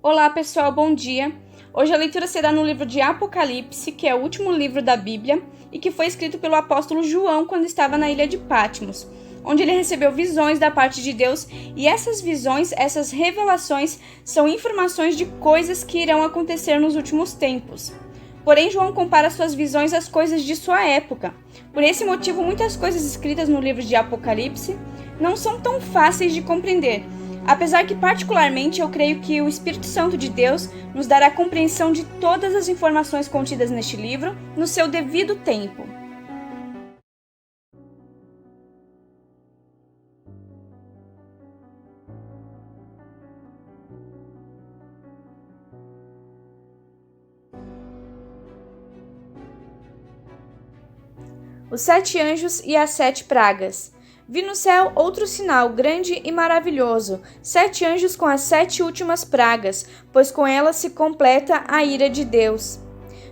Olá pessoal, bom dia! Hoje a leitura será no livro de Apocalipse, que é o último livro da Bíblia e que foi escrito pelo apóstolo João quando estava na ilha de Patmos, onde ele recebeu visões da parte de Deus, e essas visões, essas revelações, são informações de coisas que irão acontecer nos últimos tempos. Porém, João compara suas visões às coisas de sua época. Por esse motivo, muitas coisas escritas no livro de Apocalipse não são tão fáceis de compreender, apesar que particularmente eu creio que o Espírito Santo de Deus nos dará compreensão de todas as informações contidas neste livro no seu devido tempo. Os 7 anjos e as 7 pragas. Vi no céu outro sinal grande e maravilhoso, 7 anjos com as 7 últimas pragas, pois com elas se completa a ira de Deus.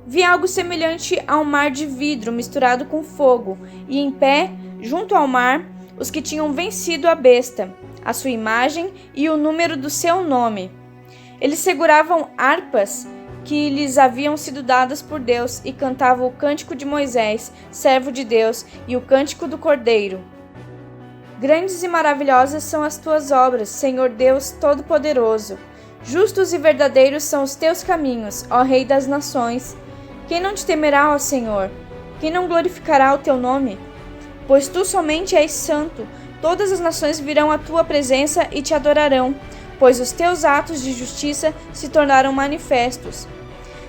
Vi algo semelhante a um mar de vidro misturado com fogo, e em pé, junto ao mar, os que tinham vencido a besta, a sua imagem e o número do seu nome. Eles seguravam harpas que lhes haviam sido dadas por Deus e cantavam o cântico de Moisés, servo de Deus, e o cântico do Cordeiro. Grandes e maravilhosas são as tuas obras, Senhor Deus Todo-Poderoso. Justos e verdadeiros são os teus caminhos, ó Rei das nações. Quem não te temerá, ó Senhor? Quem não glorificará o teu nome? Pois tu somente és santo. Todas as nações virão à tua presença e te adorarão, pois os teus atos de justiça se tornaram manifestos.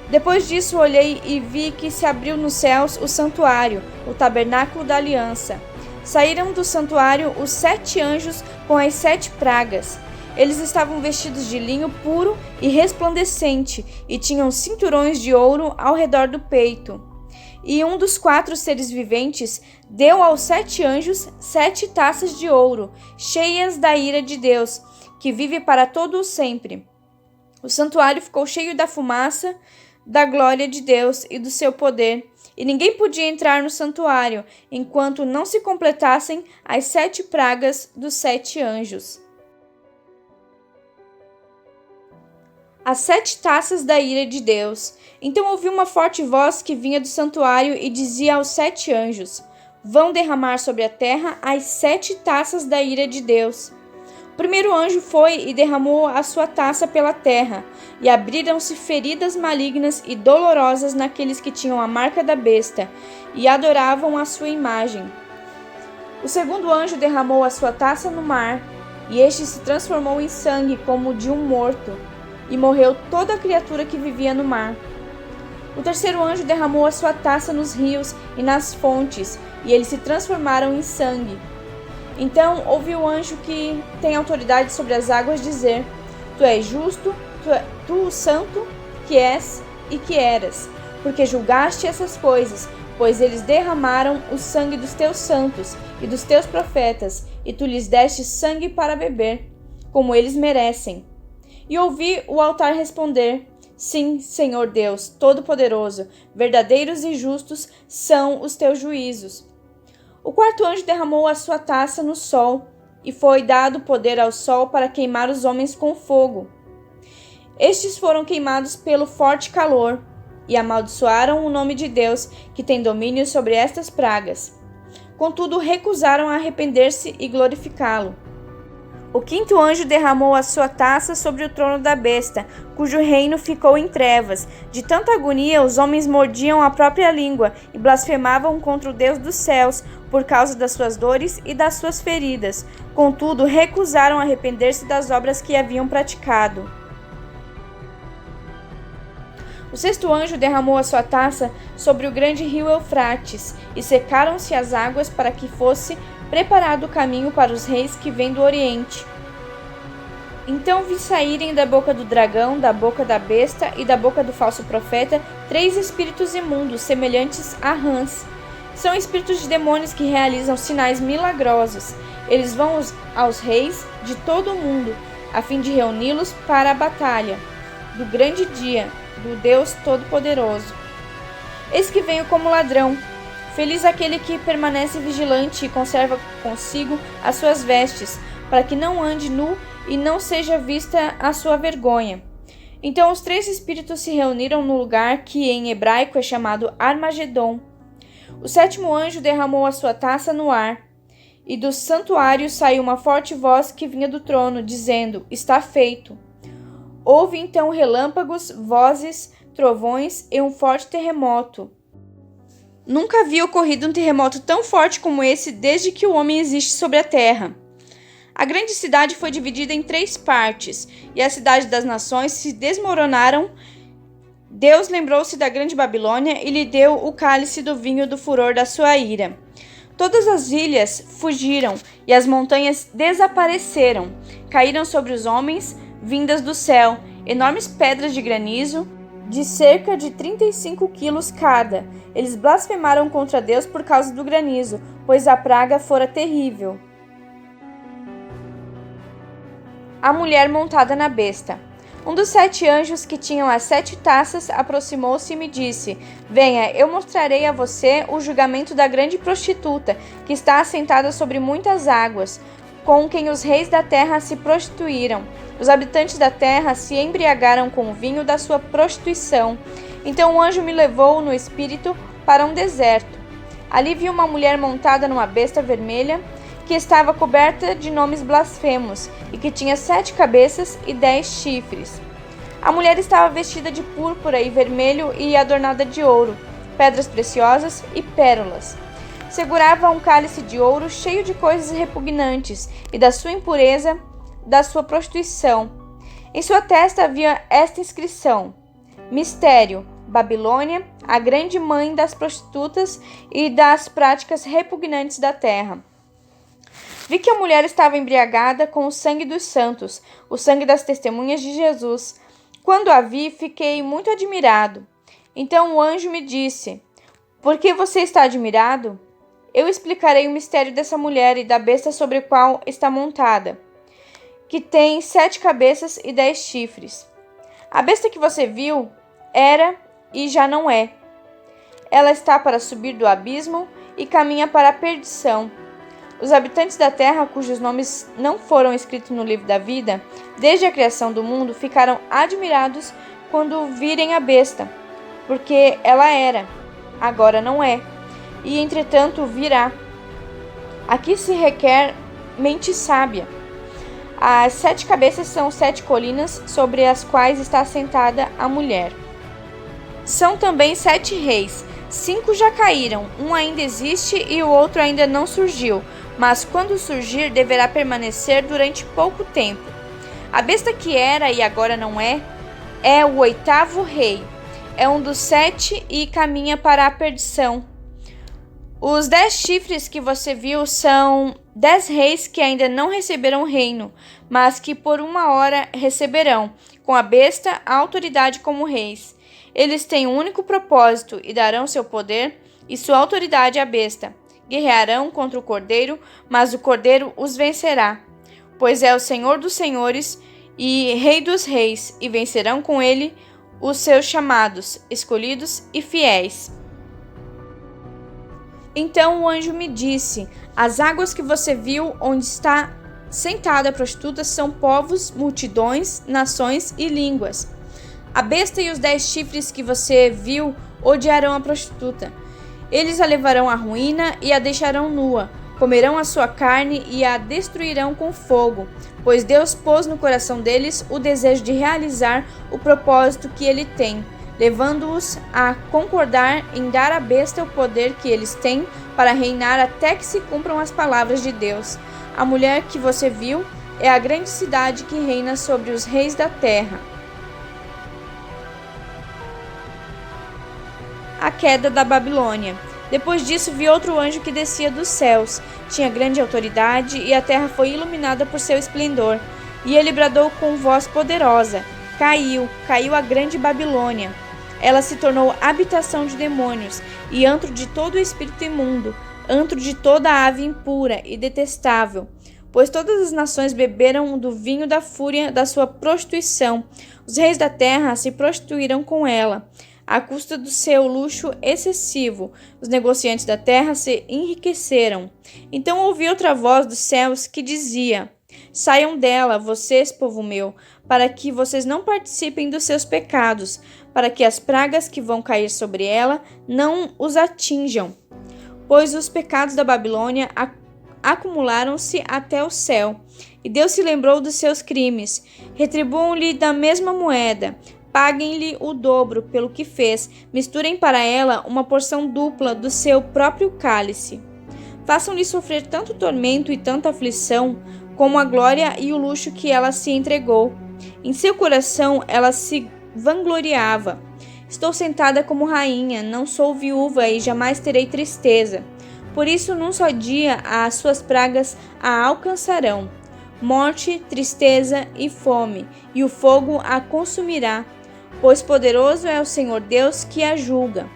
Depois disso olhei e vi que se abriu nos céus o santuário, o tabernáculo da aliança. Saíram do santuário os 7 anjos com as 7 pragas. Eles estavam vestidos de linho puro e resplandecente e tinham cinturões de ouro ao redor do peito. E um dos 4 seres viventes deu aos 7 anjos 7 taças de ouro, cheias da ira de Deus, que vive para todo o sempre. O santuário ficou cheio da fumaça, da glória de Deus e do seu poder, e ninguém podia entrar no santuário enquanto não se completassem as 7 pragas dos 7 anjos. As 7 taças da ira de Deus. Então ouvi uma forte voz que vinha do santuário e dizia aos 7 anjos: vão derramar sobre a terra as 7 taças da ira de Deus. O primeiro anjo foi e derramou a sua taça pela terra, e abriram-se feridas malignas e dolorosas naqueles que tinham a marca da besta e adoravam a sua imagem. O segundo anjo derramou a sua taça no mar, e este se transformou em sangue como de um morto, e morreu toda a criatura que vivia no mar. O terceiro anjo derramou a sua taça nos rios e nas fontes, e eles se transformaram em sangue. Então ouvi o anjo que tem autoridade sobre as águas dizer: tu és justo, tu o santo que és e que eras, porque julgaste essas coisas, pois eles derramaram o sangue dos teus santos e dos teus profetas, e tu lhes deste sangue para beber, como eles merecem. E ouvi o altar responder: sim, Senhor Deus Todo-Poderoso, verdadeiros e justos são os teus juízos. O quarto anjo derramou a sua taça no sol, e foi dado poder ao sol para queimar os homens com fogo. Estes foram queimados pelo forte calor, e amaldiçoaram o nome de Deus, que tem domínio sobre estas pragas. Contudo, recusaram arrepender-se e glorificá-lo. O quinto anjo derramou a sua taça sobre o trono da besta, cujo reino ficou em trevas. De tanta agonia, os homens mordiam a própria língua e blasfemavam contra o Deus dos céus, por causa das suas dores e das suas feridas. Contudo, recusaram arrepender-se das obras que haviam praticado. O sexto anjo derramou a sua taça sobre o grande rio Eufrates, e secaram-se as águas para que fosse preparado o caminho para os reis que vêm do Oriente. Então vi saírem da boca do dragão, da boca da besta e da boca do falso profeta 3 espíritos imundos, semelhantes a rãs. São espíritos de demônios que realizam sinais milagrosos. Eles vão aos reis de todo o mundo, a fim de reuni-los para a batalha do grande dia do Deus Todo-Poderoso. Eis que venho como ladrão. Feliz aquele que permanece vigilante e conserva consigo as suas vestes, para que não ande nu e não seja vista a sua vergonha. Então os 3 espíritos se reuniram no lugar que em hebraico é chamado Armagedon. O 7º anjo derramou a sua taça no ar, e do santuário saiu uma forte voz que vinha do trono, dizendo: Está feito. Houve então relâmpagos, vozes, trovões e um forte terremoto. Nunca havia ocorrido um terremoto tão forte como esse desde que o homem existe sobre a terra. A grande cidade foi dividida em 3 partes, e a cidade das nações se desmoronaram. Deus lembrou-se da grande Babilônia e lhe deu o cálice do vinho do furor da sua ira. Todas as ilhas fugiram e as montanhas desapareceram. Caíram sobre os homens, vindas do céu, enormes pedras de granizo, de cerca de 35 quilos cada. Eles blasfemaram contra Deus por causa do granizo, pois a praga fora terrível. A mulher montada na besta. Um dos 7 anjos que tinham as 7 taças aproximou-se e me disse: Venha, eu mostrarei a você o julgamento da grande prostituta, que está assentada sobre muitas águas, com quem os reis da terra se prostituíram. Os habitantes da terra se embriagaram com o vinho da sua prostituição. Então o anjo me levou no espírito para um deserto. Ali vi uma mulher montada numa besta vermelha, que estava coberta de nomes blasfemos e que tinha 7 cabeças e 10 chifres. A mulher estava vestida de púrpura e vermelho e adornada de ouro, pedras preciosas e pérolas. Segurava um cálice de ouro cheio de coisas repugnantes e da sua impureza, da sua prostituição. Em sua testa havia esta inscrição: Mistério, Babilônia, a grande mãe das prostitutas e das práticas repugnantes da terra. Vi que a mulher estava embriagada com o sangue dos santos, o sangue das testemunhas de Jesus. Quando a vi, fiquei muito admirado. Então o anjo me disse: Por que você está admirado? Eu explicarei o mistério dessa mulher e da besta sobre a qual está montada, que tem 7 cabeças e 10 chifres. A besta que você viu era e já não é. Ela está para subir do abismo e caminha para a perdição. Os habitantes da terra, cujos nomes não foram escritos no livro da vida, desde a criação do mundo, ficaram admirados quando virem a besta, porque ela era, agora não é, e entretanto virá. Aqui se requer mente sábia. As 7 cabeças são 7 colinas sobre as quais está assentada a mulher. São também 7 reis. 5 já caíram, um ainda existe e o outro ainda não surgiu, mas quando surgir deverá permanecer durante pouco tempo. A besta que era e agora não é o 8º rei. É um dos 7 e caminha para a perdição. Os 10 chifres que você viu são 10 reis que ainda não receberam reino, mas que por uma hora receberão, com a besta, a autoridade como reis. Eles têm um único propósito e darão seu poder e sua autoridade à besta. Guerrearão contra o Cordeiro, mas o Cordeiro os vencerá, pois é o Senhor dos senhores e Rei dos reis, e vencerão com ele os seus chamados, escolhidos e fiéis. Então o anjo me disse: As águas que você viu onde está sentada a prostituta são povos, multidões, nações e línguas. A besta e os 10 chifres que você viu odiarão a prostituta. Eles a levarão à ruína e a deixarão nua. Comerão a sua carne e a destruirão com fogo, pois Deus pôs no coração deles o desejo de realizar o propósito que ele tem, levando-os a concordar em dar à besta o poder que eles têm para reinar até que se cumpram as palavras de Deus. A mulher que você viu é a grande cidade que reina sobre os reis da terra. A queda da Babilônia. Depois disso vi outro anjo que descia dos céus. Tinha grande autoridade e a terra foi iluminada por seu esplendor. E ele bradou com voz poderosa: Caiu a grande Babilônia. Ela se tornou habitação de demônios e antro de todo espírito imundo, antro de toda ave impura e detestável. Pois todas as nações beberam do vinho da fúria da sua prostituição. Os reis da terra se prostituíram com ela, à custa do seu luxo excessivo. Os negociantes da terra se enriqueceram. Então ouvi outra voz dos céus que dizia: Saiam dela, vocês, povo meu, para que vocês não participem dos seus pecados, para que as pragas que vão cair sobre ela não os atinjam. Pois os pecados da Babilônia acumularam-se até o céu, e Deus se lembrou dos seus crimes. Retribuam-lhe da mesma moeda, paguem-lhe o dobro pelo que fez, misturem para ela uma porção dupla do seu próprio cálice. Façam-lhe sofrer tanto tormento e tanta aflição, como a glória e o luxo que ela se entregou. Em seu coração ela se vangloriava. Estou sentada como rainha, não sou viúva e jamais terei tristeza. Por isso, num só dia, as suas pragas a alcançarão. Morte, tristeza e fome, e o fogo a consumirá, pois poderoso é o Senhor Deus que a julga.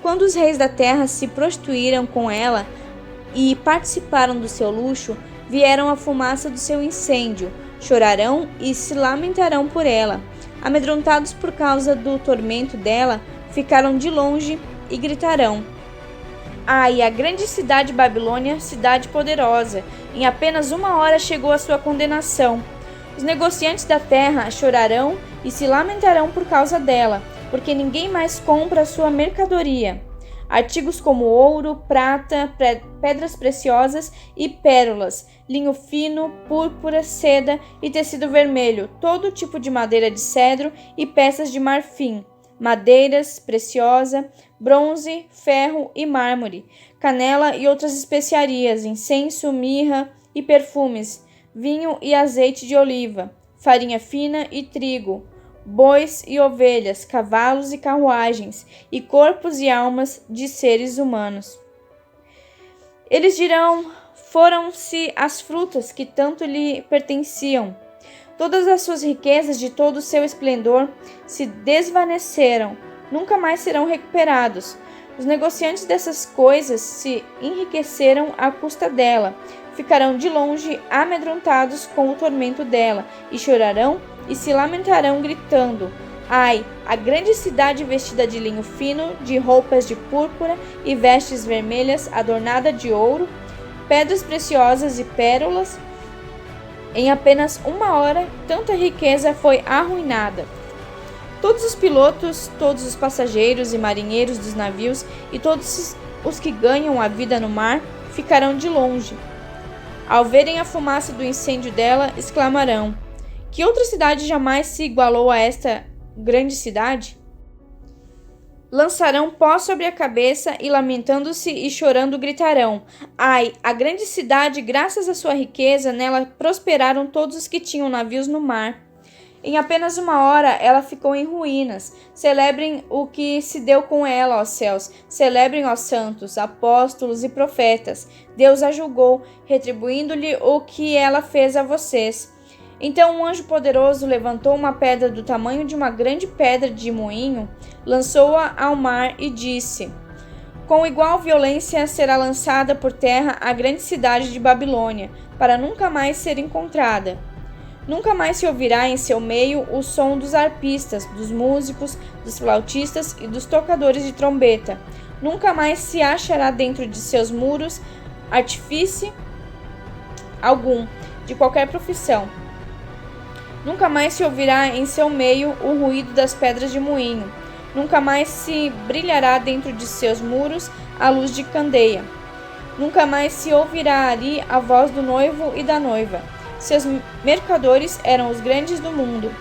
Quando os reis da terra se prostituíram com ela e participaram do seu luxo, vieram a fumaça do seu incêndio, chorarão e se lamentarão por ela. Amedrontados por causa do tormento dela, ficaram de longe e gritarão: Ai, a grande cidade Babilônia, cidade poderosa! Em apenas 1 hora chegou a sua condenação. Os negociantes da terra chorarão e se lamentarão por causa dela, porque ninguém mais compra a sua mercadoria. Artigos como ouro, prata, pedras preciosas e pérolas, linho fino, púrpura, seda e tecido vermelho, todo tipo de madeira de cedro e peças de marfim, madeiras preciosa, bronze, ferro e mármore, canela e outras especiarias, incenso, mirra e perfumes, vinho e azeite de oliva, farinha fina e trigo, bois e ovelhas, cavalos e carruagens, e corpos e almas de seres humanos. Eles dirão: foram-se as frutas que tanto lhe pertenciam. Todas as suas riquezas de todo o seu esplendor se desvaneceram, nunca mais serão recuperados. Os negociantes dessas coisas se enriqueceram à custa dela, ficarão de longe amedrontados com o tormento dela, e chorarão e se lamentarão gritando: Ai, a grande cidade vestida de linho fino, de roupas de púrpura e vestes vermelhas, adornada de ouro, pedras preciosas e pérolas. Em apenas 1 hora, tanta riqueza foi arruinada. Todos os pilotos, todos os passageiros e marinheiros dos navios e todos os que ganham a vida no mar ficarão de longe. Ao verem a fumaça do incêndio dela, exclamarão: Que outra cidade jamais se igualou a esta grande cidade? Lançarão pó sobre a cabeça e, lamentando-se e chorando, gritarão: Ai, a grande cidade, graças à sua riqueza, nela prosperaram todos os que tinham navios no mar. Em apenas 1 hora ela ficou em ruínas. Celebrem o que se deu com ela, ó céus. Celebrem, ó santos, apóstolos e profetas. Deus a julgou, retribuindo-lhe o que ela fez a vocês. Então um anjo poderoso levantou uma pedra do tamanho de uma grande pedra de moinho, lançou-a ao mar e disse: Com igual violência será lançada por terra a grande cidade de Babilônia, para nunca mais ser encontrada. Nunca mais se ouvirá em seu meio o som dos arpistas, dos músicos, dos flautistas e dos tocadores de trombeta. Nunca mais se achará dentro de seus muros artifício algum, de qualquer profissão. Nunca mais se ouvirá em seu meio o ruído das pedras de moinho. Nunca mais se brilhará dentro de seus muros a luz de candeia. Nunca mais se ouvirá ali a voz do noivo e da noiva. Seus mercadores eram os grandes do mundo.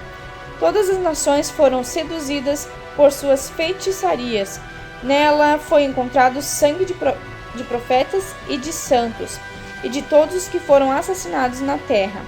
Todas as nações foram seduzidas por suas feitiçarias. Nela foi encontrado sangue de profetas e de santos, e de todos os que foram assassinados na terra.